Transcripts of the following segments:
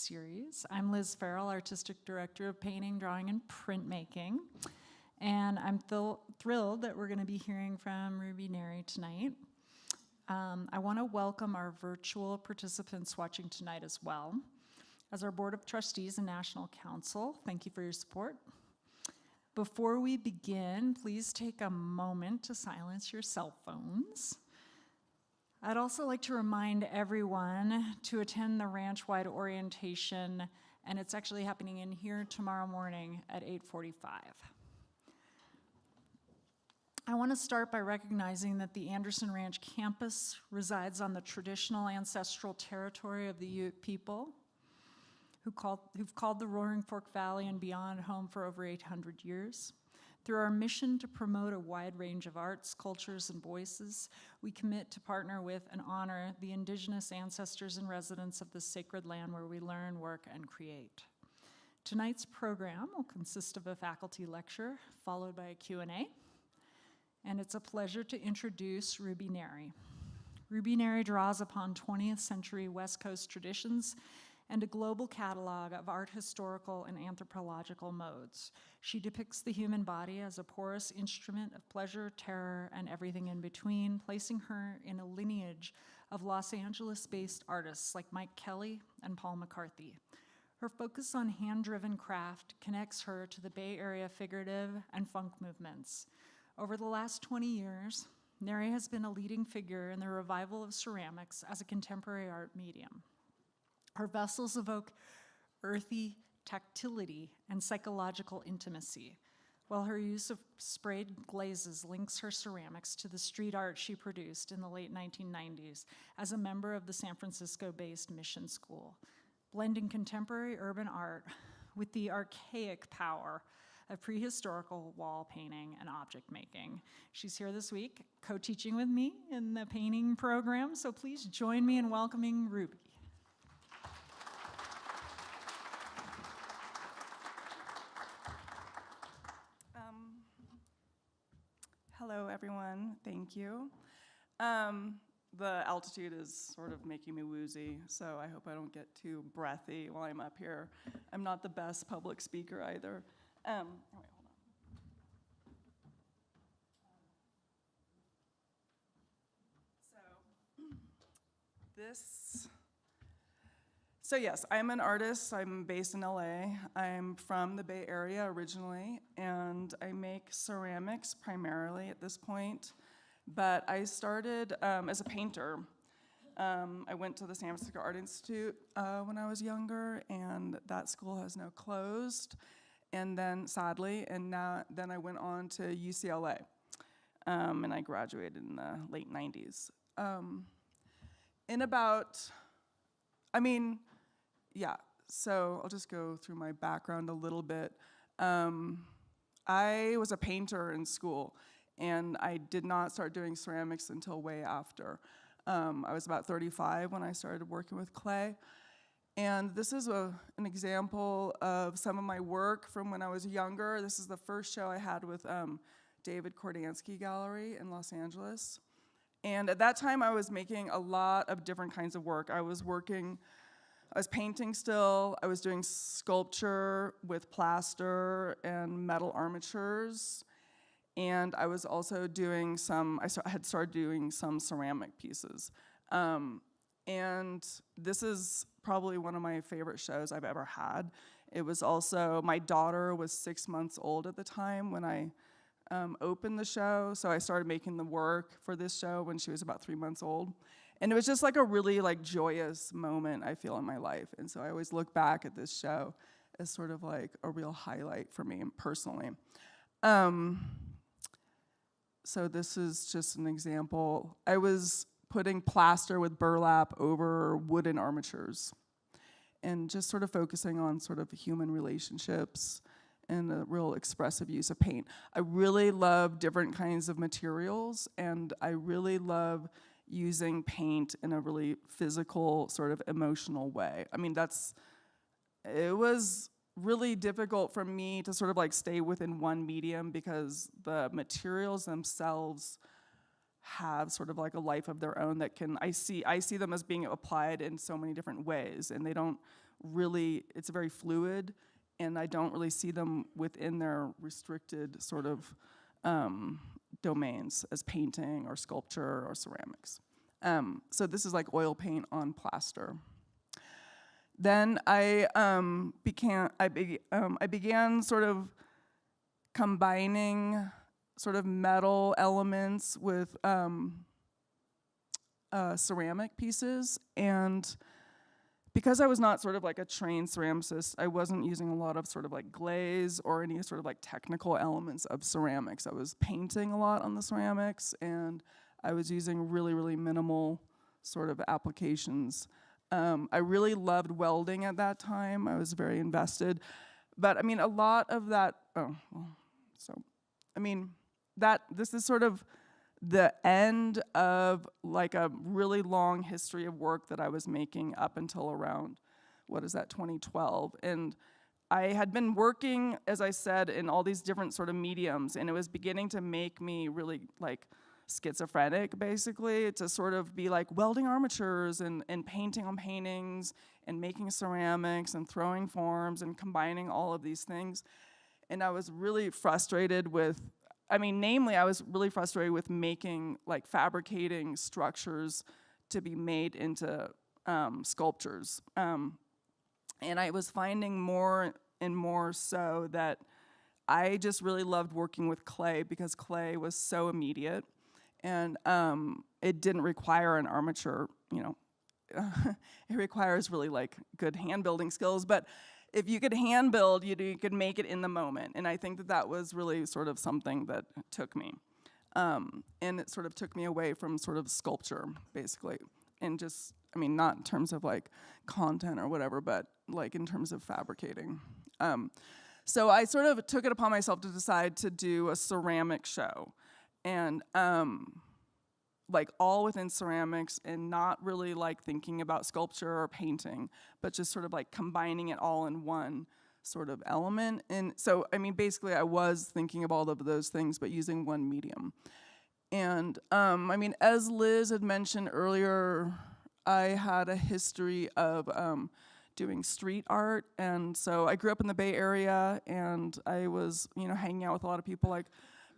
series. I'm Liz Farrell, Artistic Director of Painting, Drawing, and Printmaking. And I'm thrilled that we're going to be hearing from Ruby Neri tonight. I want to welcome our virtual participants watching tonight as well. As our Board of Trustees and National Council, thank you for your support. Before we begin, please take a moment to silence your cell phones. I'd also like to remind everyone to attend the ranch-wide orientation, and it's actually happening in here tomorrow morning at 8:45. I want to start by recognizing that the Anderson Ranch campus resides on the traditional ancestral territory of the Ute people, who've called the Roaring Fork Valley and beyond home for over 800 years. Through our mission to promote a wide range of arts, cultures, and voices, we commit to partner with and honor the indigenous ancestors and residents of this sacred land where we learn, work, and create. Tonight's program will consist of a faculty lecture followed by a Q&A, and it's a pleasure to introduce Ruby Neri. Ruby Neri draws upon 20th century West Coast traditions and a global catalog of art historical and anthropological modes. She depicts the human body as a porous instrument of pleasure, terror, and everything in between, placing her in a lineage of Los Angeles-based artists like Mike Kelly and Paul McCarthy. Her focus on hand-driven craft connects her to the Bay Area figurative and funk movements. Over the last 20 years, Neri has been a leading figure in the revival of ceramics as a contemporary art medium. Her vessels evoke earthy tactility and psychological intimacy, while her use of sprayed glazes links her ceramics to the street art she produced in the late 1990s as a member of the San Francisco-based Mission School, blending contemporary urban art with the archaic power of prehistorical wall painting and object making. She's here this week, co-teaching with me in the painting program, so please join me in welcoming Ruby. Hello, everyone. Thank you. The altitude is sort of making me woozy, so I hope I don't get too breathy while I'm up here. I'm not the best public speaker either. Wait, hold on. So yes, I'm an artist. I'm based in LA. I'm from the Bay Area originally, and I make ceramics primarily at this point. But I started as a painter. I went to the San Francisco Art Institute when I was younger, and that school has now closed. And then, sadly, then I went on to UCLA, and I graduated in the late 90s. So I'll just go through my background a little bit. I was a painter in school, and I did not start doing ceramics until way after. I was about 35 when I started working with clay. And this is an example of some of my work from when I was younger. This is the first show I had with David Kordansky Gallery in Los Angeles. And at that time, I was making a lot of different kinds of work. I was painting still. I was doing sculpture with plaster and metal armatures. And I was also I had started doing some ceramic pieces. And this is probably one of my favorite shows I've ever had. It was also, my daughter was 6 months old at the time when I opened the show. So I started making the work for this show when she was about 3 months old. And it was just like a really joyous moment, I feel, in my life. And so I always look back at this show as sort of like a real highlight for me personally. So this is just an example. I was putting plaster with burlap over wooden armatures and just sort of focusing on sort of human relationships and a real expressive use of paint. I really love different kinds of materials, and I really love using paint in a really physical, sort of emotional way. I mean, it was really difficult for me to sort of stay within one medium because the materials themselves have sort of a life of their own that I see them as being applied in so many different ways, and they don't really, it's very fluid, and I don't really see them within their restricted sort of domains as painting or sculpture or ceramics. So this is like oil paint on plaster. Then I began sort of combining sort of metal elements with ceramic pieces, and because I was not sort of like a trained ceramicist, I wasn't using a lot of sort of like glaze or any sort of like technical elements of ceramics. I was painting a lot on the ceramics, and I was using really, really minimal sort of applications. I really loved welding at that time. I was very invested. But I mean, a lot of that, this is sort of the end of like a really long history of work that I was making up until around, 2012. And I had been working, as I said, in all these different sort of mediums, and it was beginning to make me really like schizophrenic, basically, to sort of be like welding armatures and painting on paintings and making ceramics and throwing forms and combining all of these things. And I was really frustrated with, namely, I was really frustrated with making, like fabricating structures to be made into sculptures. And I was finding more and more so that I just really loved working with clay because clay was so immediate. And it didn't require an armature, it requires really like good hand building skills, but if you could hand build, you could make it in the moment. And I think that was really sort of something that took me. And it sort of took me away from sort of sculpture, basically. And just, not in terms of like content or whatever, but like in terms of fabricating. So I sort of took it upon myself to decide to do a ceramic show. And like all within ceramics, and not really like thinking about sculpture or painting, but just sort of like combining it all in one sort of element. And so, basically I was thinking of all of those things, but using one medium. And as Liz had mentioned earlier, I had a history of doing street art. And so I grew up in the Bay Area, and I was, hanging out with a lot of people like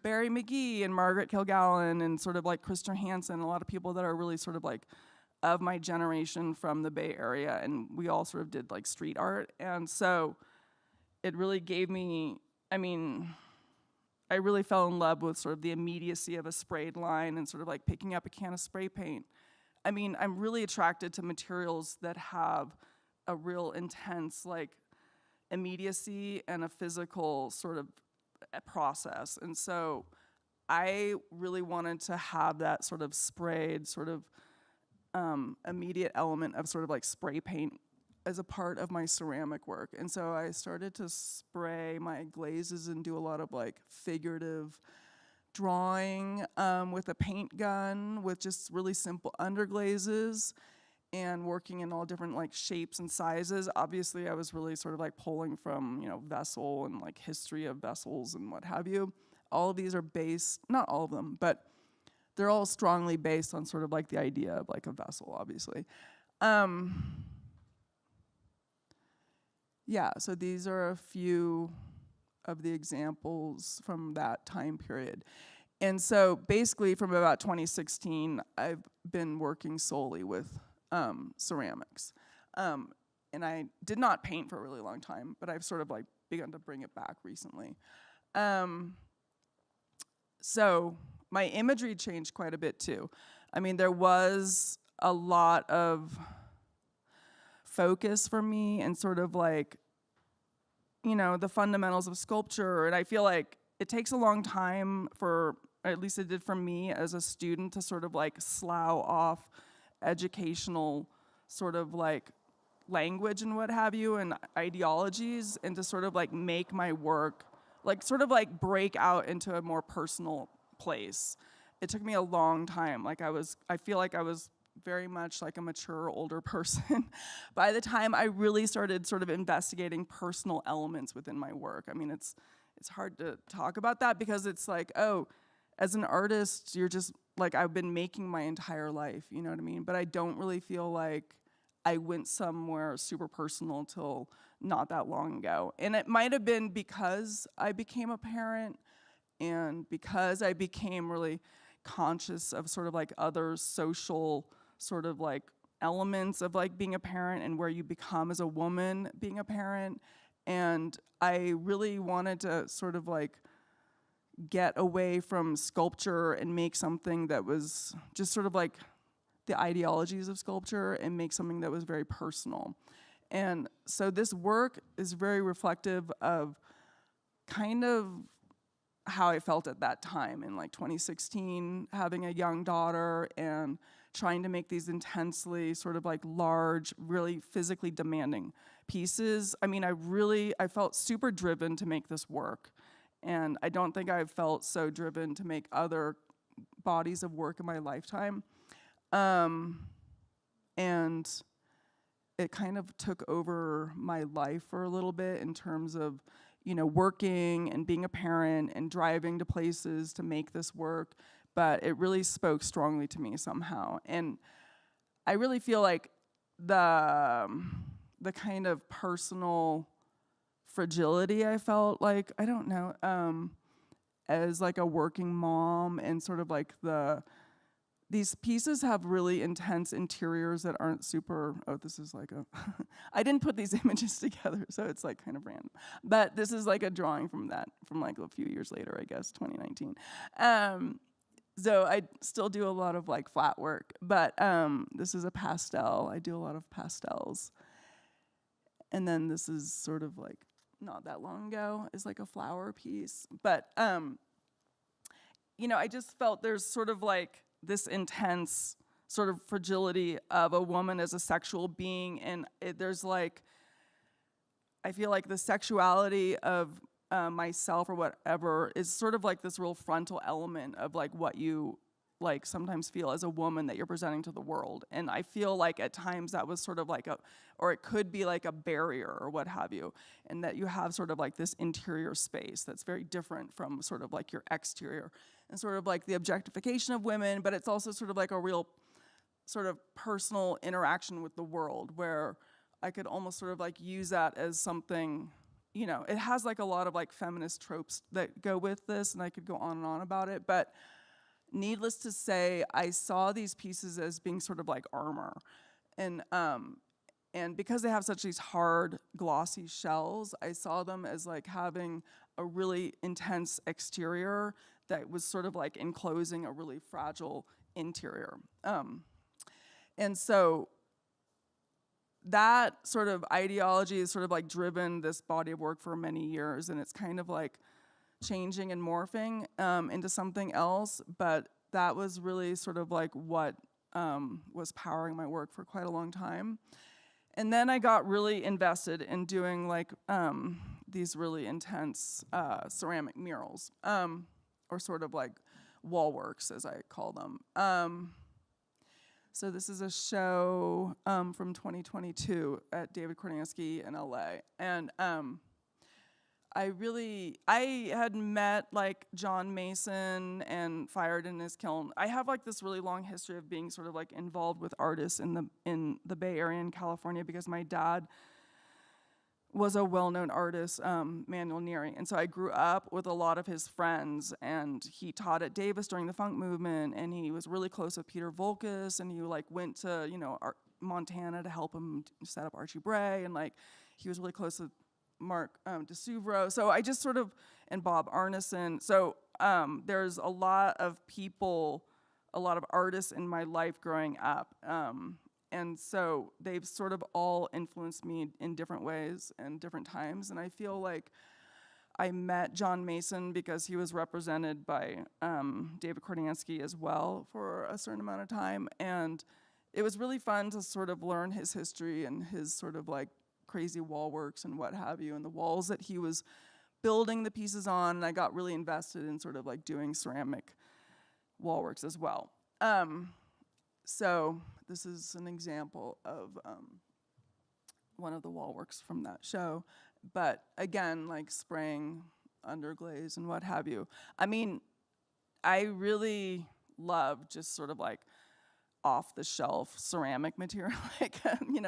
Barry McGee and Margaret Kilgallen and sort of like Krista Hansen, a lot of people that are really sort of like of my generation from the Bay Area, and we all sort of did like street art. And so it really gave me, I really fell in love with sort of the immediacy of a sprayed line and sort of like picking up a can of spray paint. I'm really attracted to materials that have a real intense like immediacy and a physical sort of process. And so I really wanted to have that sort of sprayed, sort of immediate element of sort of like spray paint as a part of my ceramic work. And so I started to spray my glazes and do a lot of like figurative drawing with a paint gun with just really simple underglazes, and working in all different like shapes and sizes. Obviously, I was really sort of like pulling from, vessel and like history of vessels and what have you. All of these are based, not all of them, but they're all strongly based on sort of like the idea of like a vessel, obviously. Yeah, so these are a few of the examples from that time period. And so basically from about 2016, I've been working solely with ceramics. And I did not paint for a really long time, but I've sort of like begun to bring it back recently. So my imagery changed quite a bit too. There was a lot of focus for me and sort of like, the fundamentals of sculpture. And I feel like it takes a long time for, or at least it did for me as a student, to sort of like slough off educational sort of like language and what have you and ideologies, and to sort of like make my work like sort of like break out into a more personal place. It took me a long time. I feel like I was very much like a mature older person by the time I really started sort of investigating personal elements within my work. It's hard to talk about that because it's like, oh, as an artist, you're just like, I've been making my entire life, you know what I mean? But I don't really feel like I went somewhere super personal till not that long ago. And it might have been because I became a parent and because I became really conscious of sort of like other social sort of like elements of like being a parent and where you become as a woman being a parent. And I really wanted to sort of like get away from sculpture and make something that was just sort of like the ideologies of sculpture and make something that was very personal. And so this work is very reflective of kind of how I felt at that time in like 2016, having a young daughter and trying to make these intensely sort of like large, really physically demanding pieces. I mean, I felt super driven to make this work. And I don't think I've felt so driven to make other bodies of work in my lifetime. And it kind of took over my life for a little bit in terms of, you know, working and being a parent and driving to places to make this work. But it really spoke strongly to me somehow. And I really feel like the kind of personal fragility I felt like, I don't know, as like a working mom and sort of like these pieces have really intense interiors that aren't super, this is like I didn't put these images together, so it's like kind of random. But this is like a drawing from like a few years later, I guess, 2019. So I still do a lot of like flat work, but this is a pastel. I do a lot of pastels. And then this is sort of like not that long ago is like a flower piece. But, you know, I just felt there's sort of like this intense sort of fragility of a woman as a sexual being. And there's like, I feel like the sexuality of myself or whatever is sort of like this real frontal element of like what you like sometimes feel as a woman that you're presenting to the world. And I feel like at times that was sort of like or it could be like a barrier or what have you, and that you have sort of like this interior space that's very different from sort of like your exterior and sort of like the objectification of women, but it's also sort of like a real sort of personal interaction with the world where I could almost sort of like use that as something, you know, it has like a lot of like feminist tropes that go with this, and I could go on and on about it, but needless to say, I saw these pieces as being sort of like armor. And because they have such these hard, glossy shells, I saw them as like having a really intense exterior that was sort of like enclosing a really fragile interior. And so that sort of ideology has sort of like driven this body of work for many years, and it's kind of like changing and morphing into something else, but that was really sort of like what was powering my work for quite a long time. And then I got really invested in doing like these really intense ceramic murals, or sort of like wall works, as I call them. So this is a show from 2022 at David Kornanski in LA. And I had met like John Mason and fired in his kiln. I have like this really long history of being sort of like involved with artists in the Bay Area in California because my dad was a well-known artist, Manuel Neri. And so I grew up with a lot of his friends, and he taught at Davis during the funk movement, and he was really close with Peter Volkus, and he like went to, you know, Montana to help him set up Archie Bray, and like he was really close with Mark DeSuvro. So I just sort of, and Bob Arneson. So there's a lot of people, a lot of artists in my life growing up. And so they've sort of all influenced me in different ways and different times. And I feel like I met John Mason because he was represented by David Kornanski as well for a certain amount of time. And it was really fun to sort of learn his history and his sort of like crazy wall works and what have you, and the walls that he was building the pieces on. And I got really invested in sort of like doing ceramic wall works as well. So this is an example of one of the wall works from that show. But again, like spraying underglaze and what have you. I mean, I really love just sort of like off the shelf ceramic material, like,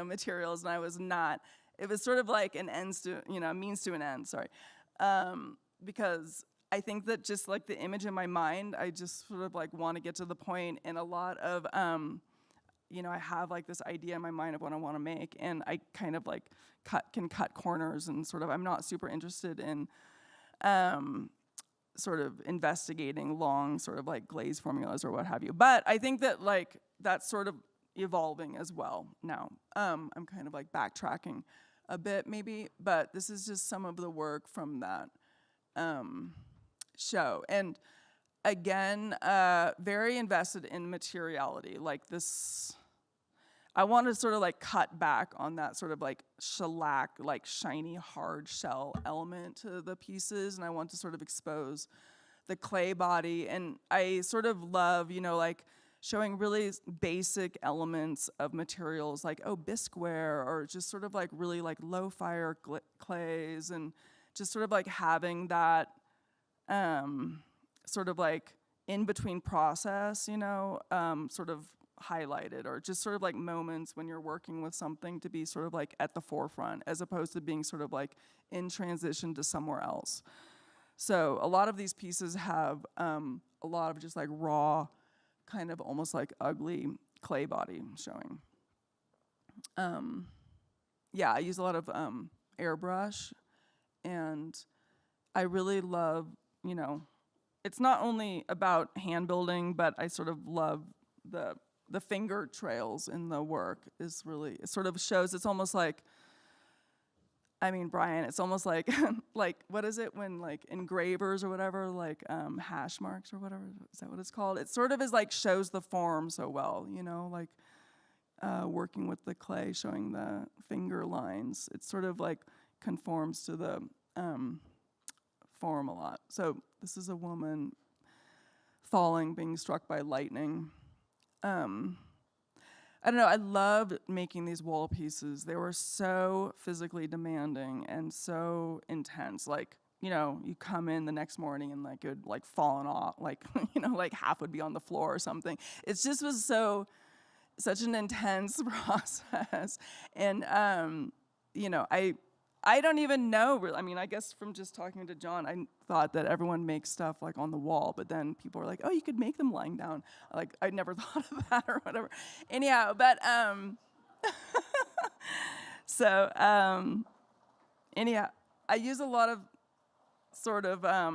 materials, and I was not. It was sort of like an ends to, means to an end, sorry. Because I think that just like the image in my mind, I just sort of like want to get to the point, and a lot of, I have like this idea in my mind of what I want to make, and I kind of like can cut corners, and sort of, I'm not super interested in sort of investigating long sort of like glaze formulas or what have you. But I think that like that's sort of evolving as well now. I'm kind of like backtracking a bit maybe, but this is just some of the work from that show. And again, very invested in materiality. Like this, I want to sort of like cut back on that sort of like shellac, like shiny hard shell element to the pieces, and I want to sort of expose the clay body. And I sort of love, like showing really basic elements of materials like, bisqueware, or just sort of like really like low fire clays, and just sort of like having that sort of like in between process, sort of highlighted, or just sort of like moments when you're working with something to be sort of like at the forefront, as opposed to being sort of like in transition to somewhere else. So a lot of these pieces have a lot of just like raw, kind of almost like ugly clay body showing. I use a lot of airbrush, and I really love, it's not only about hand building, but I sort of love the finger trails in the work is really, it sort of shows, it's almost like, Brian, it's almost like, like, what is it when like engravers or whatever, like hash marks or whatever, is that what it's called? It sort of is like shows the form so well, like working with the clay, showing the finger lines. It sort of like conforms to the form a lot. So this is a woman falling, being struck by lightning. I don't know, I loved making these wall pieces. They were so physically demanding and so intense. Like, you come in the next morning and like it would like fallen off, like, like half would be on the floor or something. It just was such an intense process. And, I don't even know, really. I guess from just talking to John, I thought that everyone makes stuff like on the wall, but then people are like, oh, you could make them lying down. Like, I never thought of that or whatever. Anyhow, but, anyhow, I use a lot of sort of, I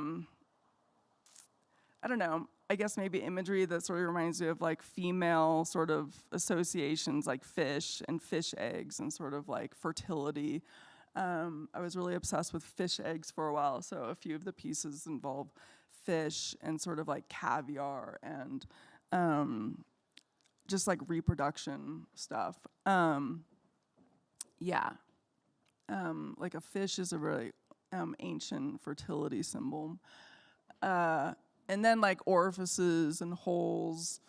don't know, I guess maybe imagery that sort of reminds me of like female sort of associations, like fish and fish eggs and sort of like fertility. I was really obsessed with fish eggs for a while, so a few of the pieces involve fish and sort of like caviar and just like reproduction stuff. Like a fish is a really ancient fertility symbol. And then like orifices and holes,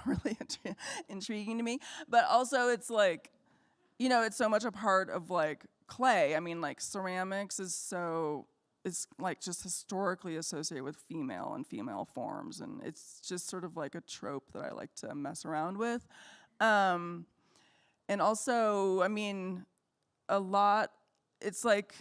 really intriguing to me. But also it's like, it's so much a part of like clay. Like ceramics is like just historically associated with female and female forms, and it's just sort of like a trope that I like to mess around with. And also, a lot, it's like,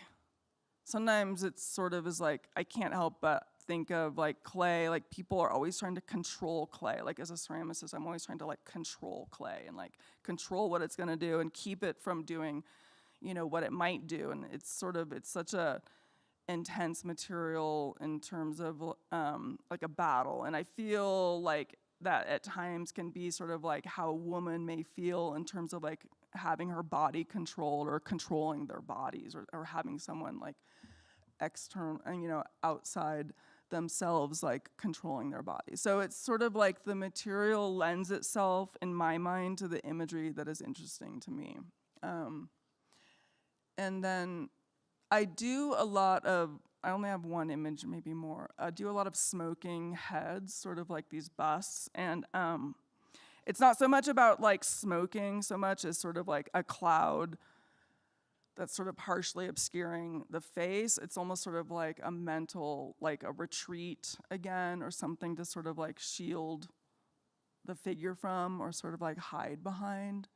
sometimes it's sort of is like, I can't help but think of like clay, like people are always trying to control clay. Like as a ceramicist, I'm always trying to like control clay and like control what it's gonna do and keep it from doing, what it might do. And it's such a intense material in terms of like a battle. And I feel like that at times can be sort of like how a woman may feel in terms of like having her body controlled or controlling their bodies, or having someone like external, outside themselves, like controlling their body. So it's sort of like the material lends itself, in my mind, to the imagery that is interesting to me. And then I do a lot of, I only have one image, maybe more. I do a lot of smoking heads, sort of like these busts. And it's not so much about like smoking so much as sort of like a cloud that's sort of partially obscuring the face. It's almost sort of like a mental, like a retreat again, or something to sort of like shield the figure from or sort of like hide behind.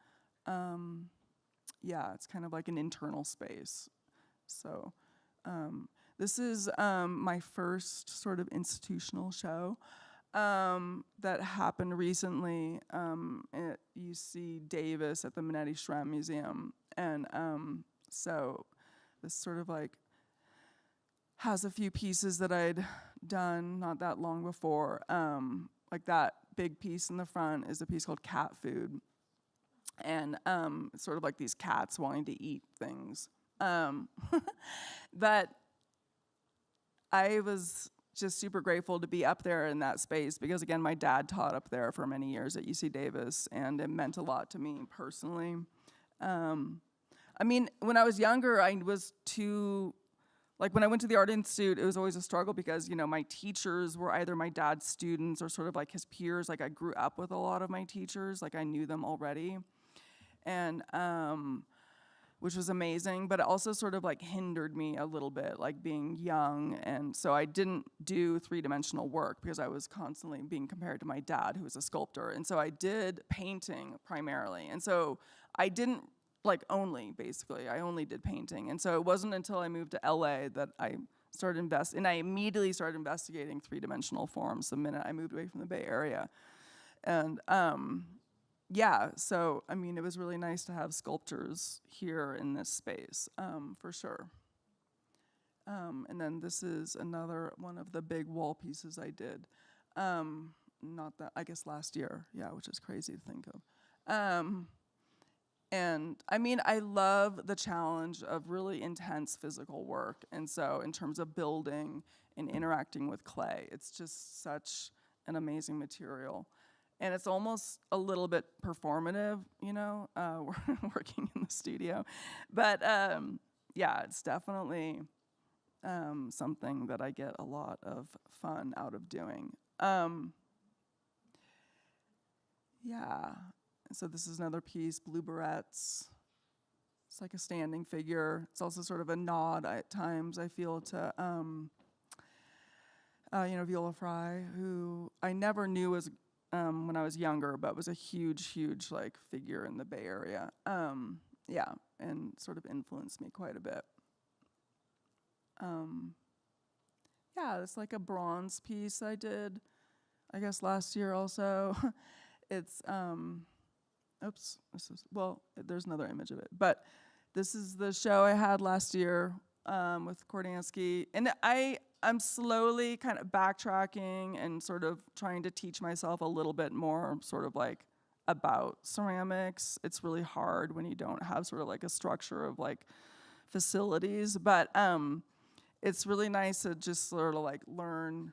Yeah, it's kind of like an internal space. So this is my first sort of institutional show that happened recently at UC Davis at the Neri Museum. And so this sort of like has a few pieces that I'd done not that long before. Like that big piece in the front is a piece called Cat Food. And it's sort of like these cats wanting to eat things. But I was just super grateful to be up there in that space because, again, my dad taught up there for many years at UC Davis, and it meant a lot to me personally. I mean, when I was younger, I was too, like when I went to the Art Institute, it was always a struggle because, you know, my teachers were either my dad's students or sort of like his peers. Like I grew up with a lot of my teachers, like I knew them already. And which was amazing, but it also sort of like hindered me a little bit, like being young. And so I didn't do three-dimensional work because I was constantly being compared to my dad, who was a sculptor. And so I did painting primarily. And so I didn't basically, I only did painting. And so it wasn't until I moved to LA that I started and I immediately started investigating three-dimensional forms the minute I moved away from the Bay Area. And yeah, so, I mean, it was really nice to have sculptors here in this space, for sure. And then this is another one of the big wall pieces I did. Not that, I guess last year, yeah, which is crazy to think of. And, I mean, I love the challenge of really intense physical work. And so in terms of building and interacting with clay, it's just such an amazing material. And it's almost a little bit performative, you know, working in the studio. But yeah, it's definitely something that I get a lot of fun out of doing. Yeah, so this is another piece, Blue Barrettes. It's like a standing figure. It's also sort of a nod at times, I feel, to, you know, Viola Fry, who I never knew was when I was younger, but was a huge, huge like figure in the Bay Area. Yeah, and sort of influenced me quite a bit. Yeah, it's like a bronze piece I did, I guess last year also. It's, oops, there's another image of it. But this is the show I had last year with Kordansky. And I'm slowly kind of backtracking and sort of trying to teach myself a little bit more sort of like about ceramics. It's really hard when you don't have sort of like a structure of like facilities, but it's really nice to just sort of like learn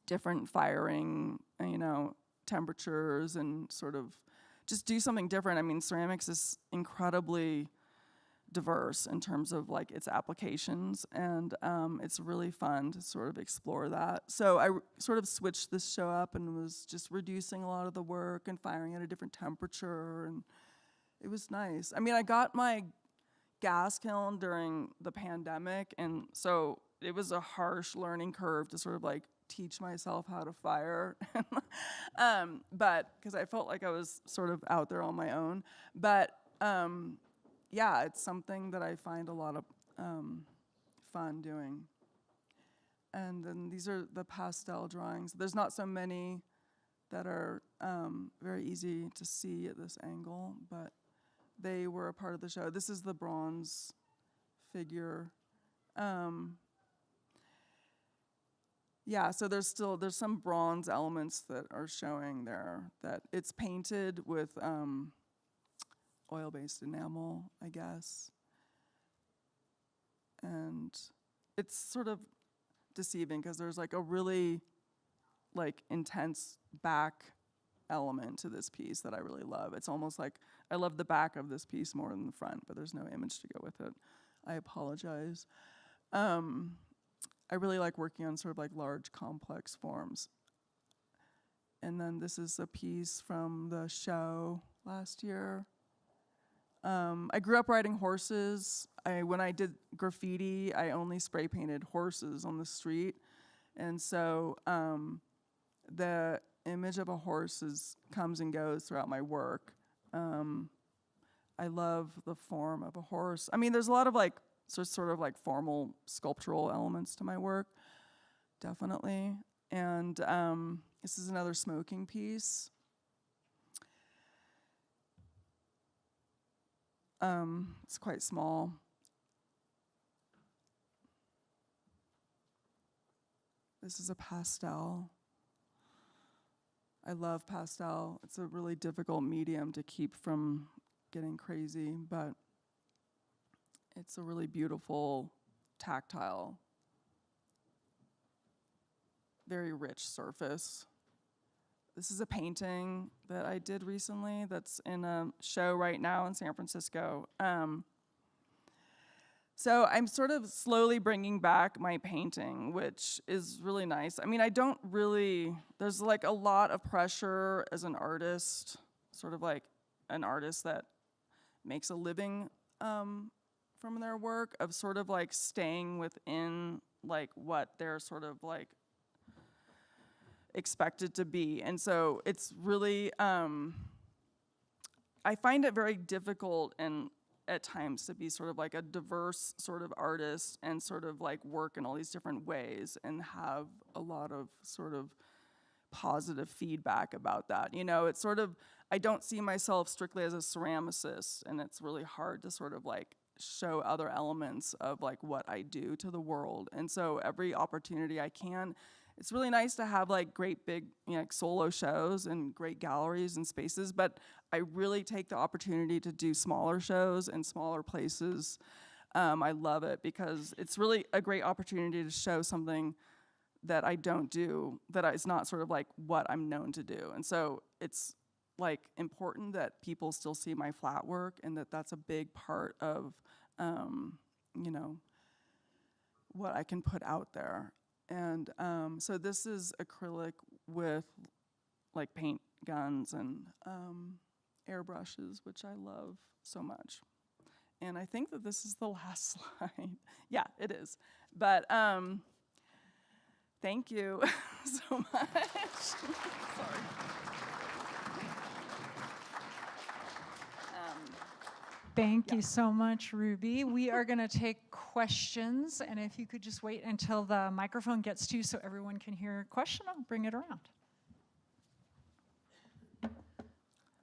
different firing, you know, temperatures and sort of just do something different. I mean, ceramics is incredibly diverse in terms of like its applications, and it's really fun to sort of explore that. So I sort of switched this show up and was just reducing a lot of the work and firing at a different temperature, and it was nice. I mean, I got my gas kiln during the pandemic, and so it was a harsh learning curve to sort of like teach myself how to fire, but because I felt like I was sort of out there on my own, but yeah, it's something that I find a lot of fun doing. And then these are the pastel drawings. There's not so many that are very easy to see at this angle, but they were a part of the show. This is the bronze figure. Yeah, so there's some bronze elements that are showing there that it's painted with oil-based enamel, I guess. And it's sort of deceiving because there's like a really like intense back element to this piece that I really love. It's almost like I love the back of this piece more than the front, but there's no image to go with it. I apologize. I really like working on sort of like large complex forms. And then this is a piece from the show last year. I grew up riding horses. When I did graffiti, I only spray painted horses on the street. And so the image of a horse comes and goes throughout my work. I love the form of a horse. I mean, there's a lot of like sort of like formal sculptural elements to my work, definitely. And this is another smoking piece. It's quite small. This is a pastel. I love pastel. It's a really difficult medium to keep from getting crazy, but it's a really beautiful, tactile, very rich surface. This is a painting that I did recently that's in a show right now in San Francisco. So I'm sort of slowly bringing back my painting, which is really nice. I mean, there's like a lot of pressure as an artist, sort of like an artist that makes a living from their work, of sort of like staying within like what they're sort of like expected to be. And so it's really, I find it very difficult and at times to be sort of like a diverse sort of artist and sort of like work in all these different ways and have a lot of sort of positive feedback about that. You know, it's sort of, I don't see myself strictly as a ceramicist, and it's really hard to sort of like show other elements of like what I do to the world. And so every opportunity I can, it's really nice to have like great big, you know, like solo shows and great galleries and spaces, but I really take the opportunity to do smaller shows in smaller places. I love it because it's really a great opportunity to show something that I don't do, it's not sort of like what I'm known to do. And so it's like important that people still see my flat work, and that's a big part of, you know, what I can put out there. And so this is acrylic with like paint guns and airbrushes, which I love so much. And I think that this is the last slide. Yeah, it is. But thank you so much. Sorry. Thank you so much, Ruby. We are going to take questions, and if you could just wait until the microphone gets to you so everyone can hear a question, I'll bring it around.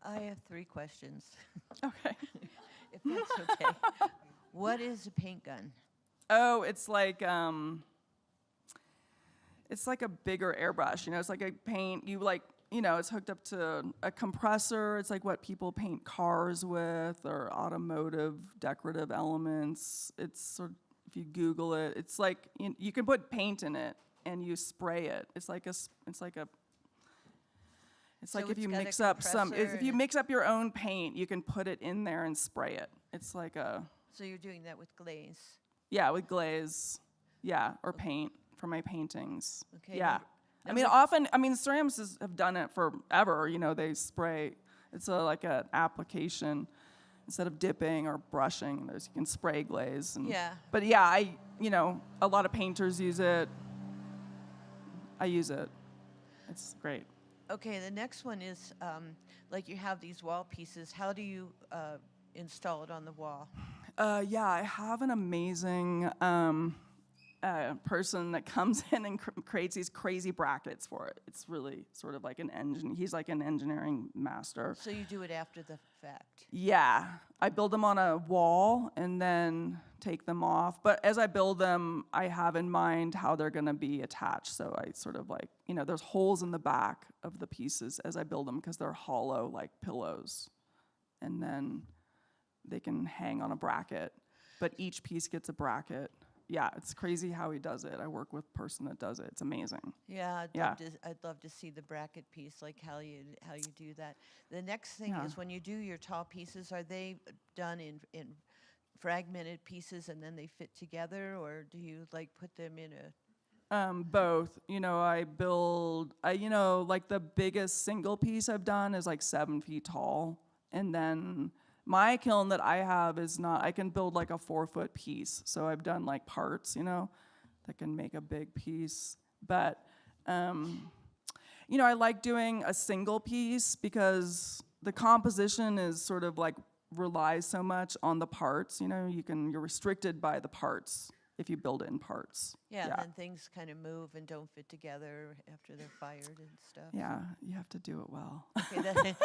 I have 3 questions, Okay. if that's okay. What is a paint gun? Oh, it's like a bigger airbrush. You know, it's like a paint. You like, you know, it's hooked up to a compressor. It's like what people paint cars with, or automotive decorative elements. It's sort of, if you Google it, it's like you can put paint in it and you spray it. It's like if you mix up if you mix up your own paint, you can put it in there and spray it. It's like So you're doing that with glaze? Yeah, with glaze. Yeah, or paint for my paintings. Okay. Yeah. I mean, ceramicists have done it forever. You know, they spray. It's like an application. Instead of dipping or brushing, you can spray glaze. Yeah. But yeah, a lot of painters use it. I use it. It's great. Okay, the next one is, like you have these wall pieces. How do you install it on the wall? Yeah, I have an amazing person that comes in and creates these crazy brackets for it. It's really sort of like he's like an engineering master. So you do it after the fact? Yeah, I build them on a wall and then take them off. But as I build them, I have in mind how they're gonna be attached. So I sort of like, there's holes in the back of the pieces as I build them because they're hollow like pillows. And then they can hang on a bracket, but each piece gets a bracket. Yeah, it's crazy how he does it. I work with a person that does it. It's amazing. Yeah, I'd love to see the bracket piece, like how you do that. The next thing is when you do your tall pieces, are they done in fragmented pieces and then they fit together, or do you like put them in a? Both. I build. Like the biggest single piece I've done is like 7 feet tall, and then my kiln that I have is not, I can build like a 4-foot piece. So I've done like parts, that can make a big piece. But you know, I like doing a single piece because the composition is sort of like relies so much on the parts. You know, you're restricted by the parts if you build it in parts. Yeah, and then things kind of move and don't fit together after they're fired and stuff. Yeah, you have to do it well. Okay,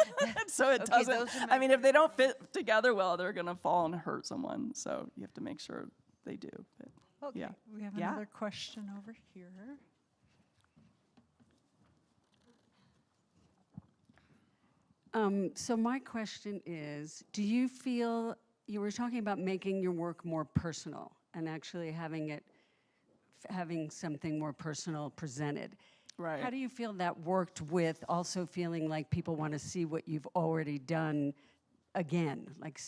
So it okay, doesn't, those are I my mean, if they don't fit together well, they're gonna fall and hurt someone. So you have to make sure they do. But Okay, yeah. we have Yeah. another question over here. So my question is, do you feel, you were talking about making your work more personal and actually having something more personal presented. Right. How do you feel that worked with also feeling like people want to see what you've already done again? Like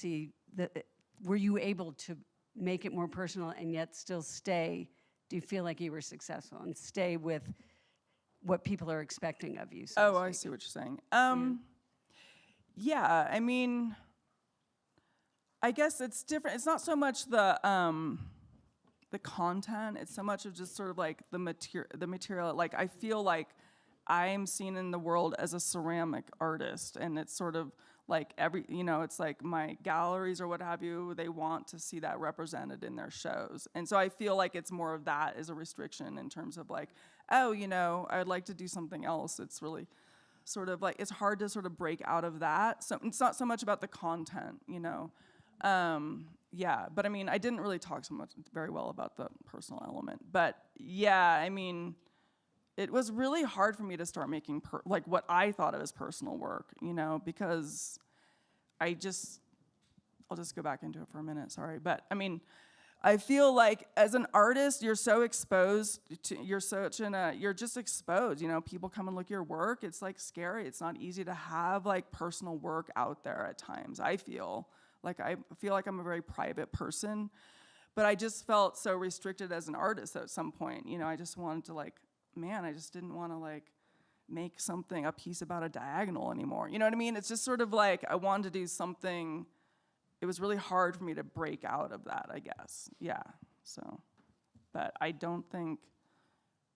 were you able to make it more personal and yet still stay, do you feel like you were successful and stay with what people are expecting of you? So to I speak? see what you're saying. Yeah, I mean, I guess it's different. It's not so much the content. It's so much of just sort of like the material. Like I feel like I'm seen in the world as a ceramic artist, and it's sort of like it's like my galleries or what have you. They want to see that represented in their shows, and so I feel like it's more of that as a restriction in terms of like, I'd like to do something else. It's really sort of like, it's hard to sort of break out of that. So it's not so much about the content, Yeah, but I mean, I didn't really talk very well about the personal element. But yeah, I mean, it was really hard for me to start making like what I thought of as personal work, because I'll just go back into it for a minute, sorry. But I mean, I feel like as an artist, you're so exposed to, you're just exposed, people come and look at your work. It's like scary. It's not easy to have like personal work out there at times. I feel like I'm a very private person, but I just felt so restricted as an artist at some point. I just wanted to I just didn't want to make a piece about a diagonal anymore. You know what I mean? It's just sort of like I wanted to do something. It was really hard for me to break out of that, I guess. Yeah, so. But I don't think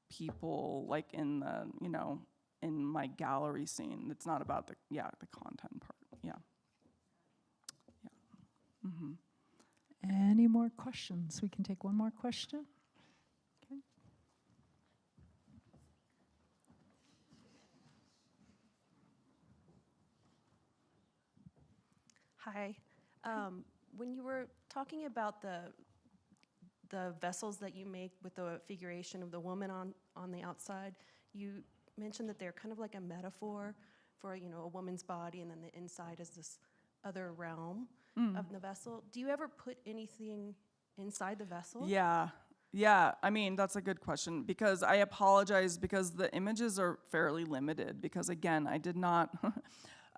people in the, in my gallery scene, it's not about the content part, yeah. Mm-hmm. Any more questions? We can take one more question. Okay. Hi. When you were talking about the vessels that you make with the figuration of the woman on the outside, you mentioned that they're kind of like a metaphor for a woman's body, and then the inside is this other realm of the vessel. Do you ever put anything inside the vessel? Yeah. I mean, that's a good question, because I apologize because the images are fairly limited, because again, I did not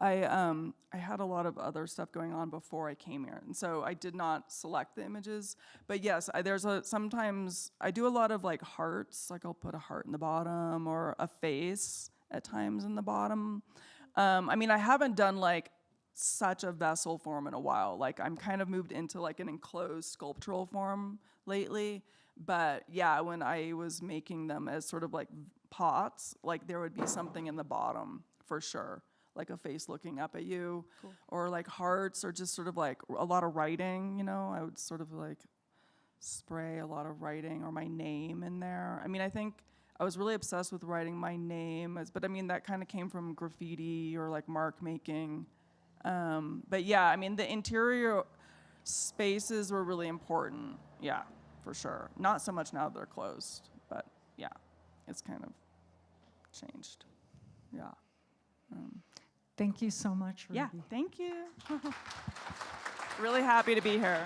I had a lot of other stuff going on before I came here, and so I did not select the images. But yes, sometimes I do a lot of hearts, I'll put a heart in the bottom or a face at times in the bottom. I mean, I haven't done such a vessel form in a while. I'm kind of moved into an enclosed sculptural form lately. But yeah, when I was making them as sort of pots, there would be something in the bottom for sure. Like a face looking up at you, cool. Or hearts, or just sort of a lot of writing, I would sort of spray a lot of writing or my name in there. I mean, I think I was really obsessed with writing my name, but I mean, that kind of came from graffiti or mark making. But yeah, I mean, the interior spaces were really important, yeah, for sure. Not so much now that they're closed, but yeah, it's kind of changed, yeah. Thank you so much, Ruby. Yeah, thank you. Really happy to be here.